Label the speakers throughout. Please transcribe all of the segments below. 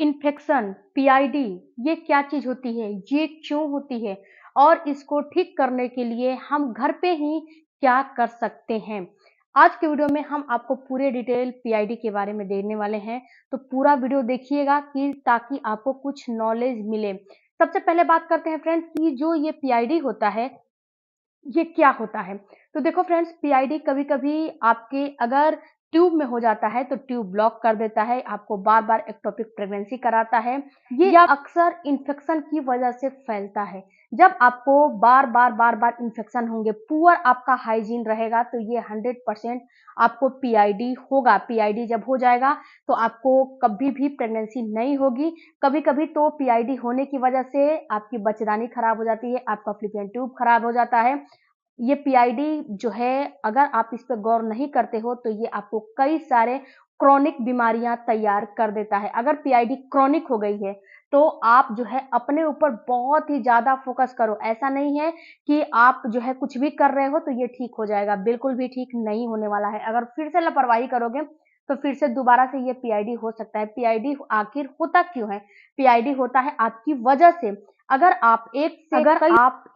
Speaker 1: Infection, PID ये क्या चीज़ होती है? ये क्यों होती है? और इसको ठीक करने के लिए हम घर पे ही क्या कर सकते हैं? आज के वीडियो में हम आपको पूरे डिटेल पीआईडी के बारे में देने वाले हैं, तो पूरा वीडियो देखिएगा कि ताकि आपको कुछ नॉलेज मिले। सबसे पहले बात करते हैं फ्रेंड्स कि जो ये पीआईडी होता है, ये क्या होता है? तो देखो फ्रेंड्स, पीआईडी कभी-कभी आपके अगर ट्यूब में हो जाता है तो ट्यूब ब्लॉक कर देता है, आपको बार-बार एक्टोपिक प्रेगनेंसी कराता है। ये या अक्सर इन्फेक्शन की वजह से फैलता है। जब आपको बार-बार इन्फेक्शन होंगे, पुअर आपका हाइजीन रहेगा तो ये 100% आपको पीआईडी होगा। पीआईडी जब हो जाएगा तो आपको कभी भी प्रेगनेंसी नहीं होगी। कभी-कभी तो पीआईडी होने की वजह से आपकी बच्चेदानी खराब हो जाती है, आपका फैलोपियन ट्यूब खराब हो जाता है। ये पीआईडी जो है, अगर आप इस पे गौर नहीं करते हो तो ये आपको कई सारे क्रोनिक बीमारियां तैयार कर देता है। अगर पीआईडी क्रोनिक हो गई है तो आप जो है अपने ऊपर बहुत ही ज्यादा फोकस करो। ऐसा नहीं है कि आप जो है कुछ भी कर रहे हो तो ये ठीक हो जाएगा, बिल्कुल भी ठीक नहीं होने वाला है। अगर फिर से लापरवाही करोगे तो फिर से दोबारा से ये पीआईडी हो सकता है। पीआईडी आखिर होता क्यों है? पीआईडी होता है आपकी वजह से। अगर आप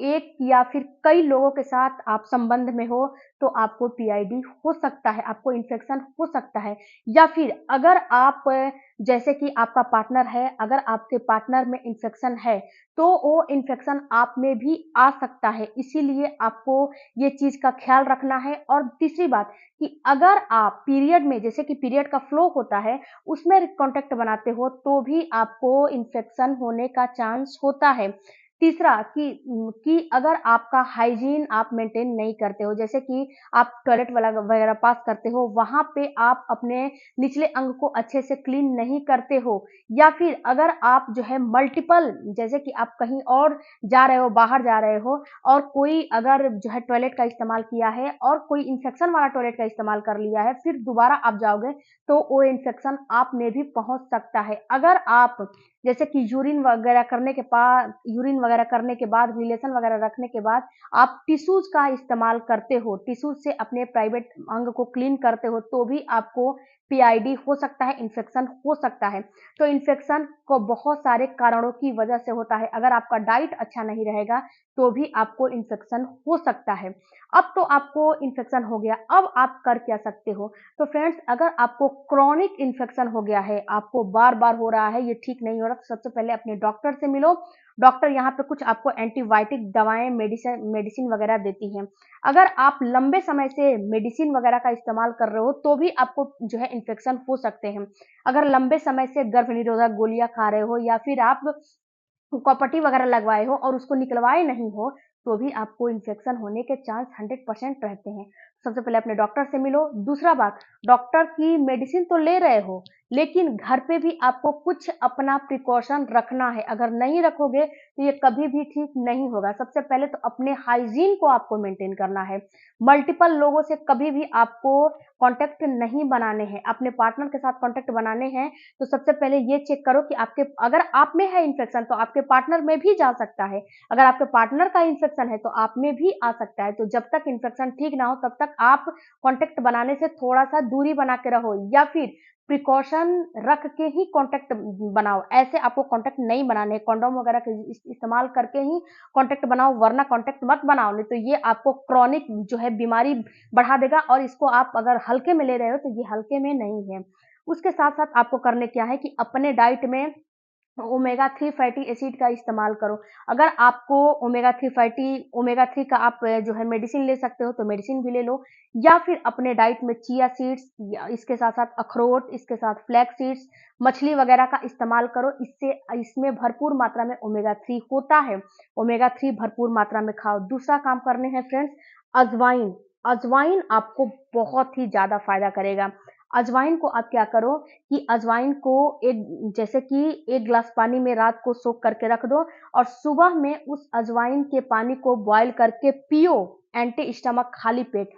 Speaker 1: एक या फिर कई लोगों के साथ आप संबंध में हो तो आपको पीआईडी हो सकता है, आपको इन्फेक्शन हो सकता है। या फिर अगर आप जैसे कि आपका पार्टनर है, अगर आपके पार्टनर में इन्फेक्शन है तो वो इन्फेक्शन आप में भी आ सकता है। इसीलिए आपको ये चीज का ख्याल रखना है। और तीसरी बात कि अगर आप पीरियड में, जैसे कि पीरियड का फ्लो होता है, उसमें कांटेक्ट बनाते हो तो भी आपको इन्फेक्शन होने का चांस होता है। तीसरा कि अगर आपका हाइजीन आप मेंटेन नहीं करते हो, जैसे कि आप टॉयलेट वाला वगैरह पास करते हो, वहां पे आप अपने निचले अंग को अच्छे से क्लीन नहीं करते हो, या फिर अगर आप जो है मल्टीपल, जैसे कि आप कहीं और जा रहे हो, बाहर जा रहे हो और कोई अगर जो है टॉयलेट का इस्तेमाल किया है और कोई इन्फेक्शन वाला टॉयलेट का इस्तेमाल कर लिया है, फिर दोबारा आप जाओगे तो वो इन्फेक्शन आप में भी पहुंच सकता है। अगर आप जैसे कि यूरिन वगैरह करने के बाद, रिलेशन वगैरह रखने के बाद आप टिश्यूज का इस्तेमाल करते हो, टिश्यूज से अपने प्राइवेट अंग को क्लीन करते हो, तो भी आपको पीआईडी हो सकता है, इन्फेक्शन हो सकता है। तो इन्फेक्शन को बहुत सारे कारणों की वजह से होता है। अगर आपका डाइट अच्छा नहीं रहेगा तो भी आपको इन्फेक्शन हो सकता है। अब तो आपको इन्फेक्शन हो गया, अब आप कर क्या सकते हो? तो फ्रेंड्स, अगर आपको क्रॉनिक इन्फेक्शन हो गया है, आपको बार-बार हो रहा है, ये ठीक नहीं हो रहा, तो सबसे पहले अपने डॉक्टर से मिलो। डॉक्टर यहाँ पे कुछ आपको एंटीबायोटिक दवाएं, मेडिसिन मेडिसिन वगैरह देती हैं। अगर आप लंबे समय से मेडिसिन वगैरह का इस्तेमाल कर रहे हो तो भी आपको जो है इन्फेक्शन हो सकते हैं। अगर लंबे समय से गर्भ निरोधक गोलियां खा रहे हो या फिर आप कॉपर्टी वगैरह लगवाए हो और उसको निकलवाए नहीं हो तो भी आपको इन्फेक्शन होने के चांस 100% रहते हैं। सबसे पहले अपने डॉक्टर से मिलो। दूसरा बात, डॉक्टर की मेडिसिन तो ले रहे हो लेकिन घर पे भी आपको कुछ अपना प्रिकॉशन रखना है। अगर नहीं रखोगे तो ये कभी भी ठीक नहीं होगा। सबसे पहले तो अपने हाइजीन को आपको मेंटेन करना है। मल्टीपल लोगों से कभी भी आपको कांटेक्ट नहीं बनाने हैं। अपने पार्टनर के साथ कांटेक्ट बनाने हैं तो सबसे पहले ये चेक करो कि अगर आप में है इन्फेक्शन तो आपके पार्टनर में भी जा सकता है। अगर आपके पार्टनर का इन्फेक्शन है तो आप में भी आ सकता है। तो जब तक इन्फेक्शन ठीक ना हो तब तक आप कांटेक्ट बनाने से थोड़ा सा दूरी बना के रहो, या फिर प्रिकॉशन रख के ही कांटेक्ट बनाओ। ऐसे आपको कांटेक्ट नहीं बनाने, कंडोम वगैरह का इस्तेमाल करके ही कांटेक्ट बनाओ, वरना कांटेक्ट मत बनाओ, नहीं तो ये आपको क्रॉनिक जो है बीमारी बढ़ा देगा। और इसको आप अगर हल्के में ले रहे हो तो ये हल्के में नहीं है। उसके साथ साथ आपको करने क्या है कि अपने डाइट में ओमेगा 3 फैटी एसिड का इस्तेमाल करो। अगर आपको ओमेगा 3 का आप जो है मेडिसिन ले सकते हो तो मेडिसिन भी ले लो, या फिर अपने डाइट में चिया सीड्स, या इसके साथ-साथ अखरोट, इसके साथ फ्लैक्स सीड्स, मछली वगैरह का इस्तेमाल करो। इसमें भरपूर मात्रा में ओमेगा 3 होता है। ओमेगा 3 भरपूर मात्रा में खाओ। दूसरा काम करने हैं फ्रेंड्स, अजवाइन। अजवाइन आपको बहुत ही ज़्यादा फ़ायदा करेगा। अजवाइन को आप क्या करो कि अजवाइन को जैसे कि 1 ग्लास पानी में रात को सोख करके रख दो और सुबह में उस अजवाइन के पानी को बॉयल करके पियो, एंटी स्टमक खाली पेट।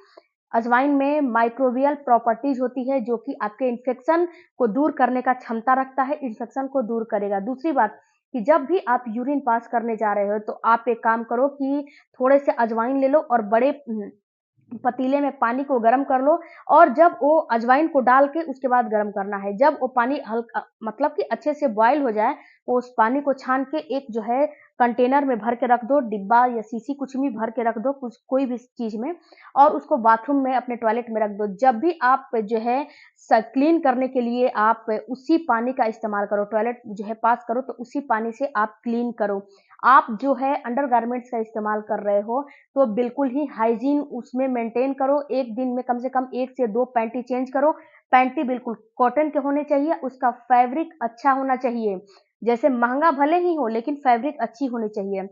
Speaker 1: अजवाइन में माइक्रोबियल प्रॉपर्टीज होती है जो कि आपके इन्फेक्शन को दूर करने का क्षमता रखता है, इन्फेक्शन को दूर करेगा। दूसरी बात कि जब भी आप यूरिन पास करने जा रहे हो तो आप एक काम करो कि थोड़े से अजवाइन ले लो और बड़े पतीले में पानी को गर्म कर लो और जब वो अजवाइन को डाल के उसके बाद गर्म करना है। जब वो पानी हल्का मतलब कि अच्छे से बॉयल हो जाए, तो उस पानी को छान के एक जो है कंटेनर में भर के रख दो, डिब्बा या शीशी कुछ भी भर के रख दो, कुछ कोई भी चीज़ में, और उसको बाथरूम में अपने टॉयलेट में रख दो। जब भी आप जो है क्लीन करने के लिए आप उसी पानी का इस्तेमाल करो, टॉयलेट जो है पास करो तो उसी पानी से आप क्लीन करो। आप जो है अंडरगारमेंट्स का इस्तेमाल कर रहे हो, तो बिल्कुल ही हाइजीन उसमें मेंटेन करो। एक दिन में कम से कम 1 से 2 पैंटी चेंज करो। पैंटी बिल्कुल कॉटन के होने चाहिए, उसका फैब्रिक अच्छा होना चाहिए। जैसे महँगा भले ही हो, लेकिन फैब्रिक अच्छी होनी चाहिए।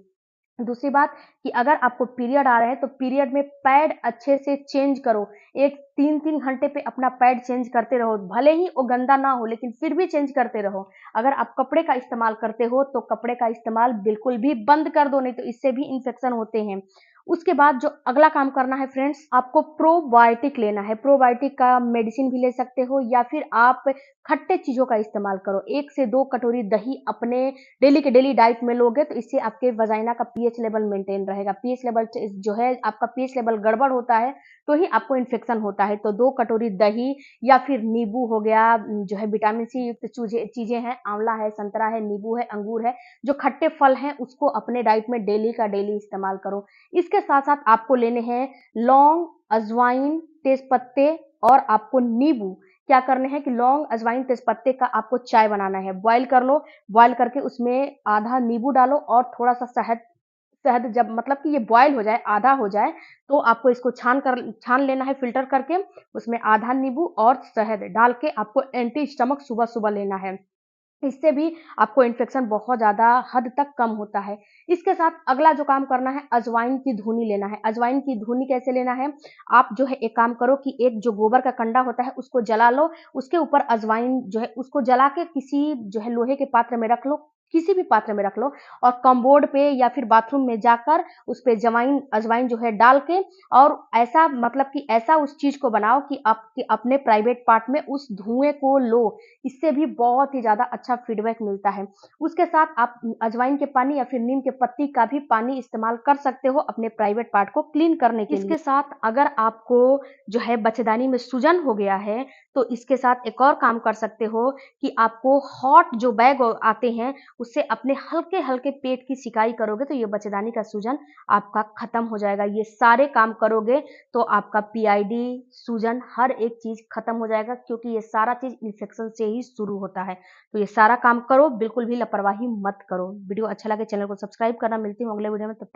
Speaker 1: दूसरी बात कि अगर आपको पीरियड आ रहे हैं, तो पीरियड में पैड अच्छे से चेंज करो। एक 3-3 घंटे पे अपना पैड चेंज करते रहो। भले ही वो गंदा ना हो, लेकिन फिर भी चेंज करते रहो। अगर आप कपड़े का इस्तेमाल करते हो, तो कपड़े का इस्तेमाल बिल्कुल भी बंद कर दो, नहीं तो इससे भी इन्फेक्शन होते हैं। उसके बाद जो अगला काम करना है फ्रेंड्स, आपको प्रोबायोटिक लेना है। प्रोबायोटिक का मेडिसिन भी ले सकते हो या फिर आप खट्टे चीज़ों का इस्तेमाल करो। 1 से 2 कटोरी दही अपने डेली के डेली डाइट में लोगे तो इससे आपके वजाइना का पीएच लेवल मेंटेन रहेगा। पीएच लेवल जो है आपका पीएच लेवल गड़बड़ होता है तो ही आपको इन्फेक्शन होता है। तो 2 कटोरी दही या फिर नींबू हो गया, जो है विटामिन सी युक्त चीज़ें हैं, आंवला है, संतरा है, नींबू है, अंगूर है, जो खट्टे फल हैं उसको अपने डाइट में डेली का डेली इस्तेमाल करो। इसके साथ-साथ आपको लेने हैं लौंग, अजवाइन, तेजपत्ते और आपको नींबू। क्या करने हैं कि लौंग, अजवाइन, तेजपत्ते का आपको चाय बनाना है। बॉयल कर लो, बॉयल करके उसमें आधा नींबू डालो और थोड़ा-सा शहद शहद जब मतलब कि ये बॉयल हो जाए, आधा हो जाए, तो आपको इसको छान लेना है फ़िल्टर करके, उसमें आधा नींबू और शहद डाल के आपको एंटी स्टमक सुबह-सुबह लेना है। इससे भी आपको इन्फेक्शन बहुत ज़्यादा हद तक कम होता है। इसके साथ अगला जो काम करना है, अजवाइन की धुनी लेना है। अजवाइन की धुनी कैसे लेना है? आप जो है एक काम करो कि एक जो गोबर का कंडा होता है उसको जला लो, उसके ऊपर अजवाइन जो है उसको जला के किसी जो है लोहे के पात्र में रख लो, किसी भी पात्र में रख लो और कमोड पे या फिर बाथरूम में जाकर उस पे अजवाइन जो है डाल के और ऐसा मतलब कि ऐसा उस चीज़ को बनाओ कि आप अपने प्राइवेट पार्ट में उस धुएँ को लो। इससे भी बहुत ही ज़्यादा अच्छा फीडबैक मिलता है। उसके साथ आप अजवाइन के पानी या फिर नीम के पत्ती का भी पानी इस्तेमाल कर सकते हो अपने प्राइवेट पार्ट को क्लीन करने के लिए। इसके साथ अगर आपको जो है बच्चेदानी में सूजन हो गया है, तो इसके साथ एक और काम कर सकते हो कि आपको हॉट जो बैग आते हैं, उससे अपने हल्के-हल्के पेट की सिकाई करोगे, तो ये बच्चेदानी का सूजन आपका खत्म हो जाएगा। ये सारे काम करोगे, तो आपका पीआईडी, सूजन हर एक चीज़ खत्म हो जाएगा क्योंकि ये सारा चीज़ इन्फेक्शन से ही शुरू होता है। तो ये सारा काम करो, बिल्कुल भी लापरवाही मत करो। वीडियो अच्छा लगे चैनल को सब्सक्राइब करना। मिलती हूँ अगले वीडियो में, तब तक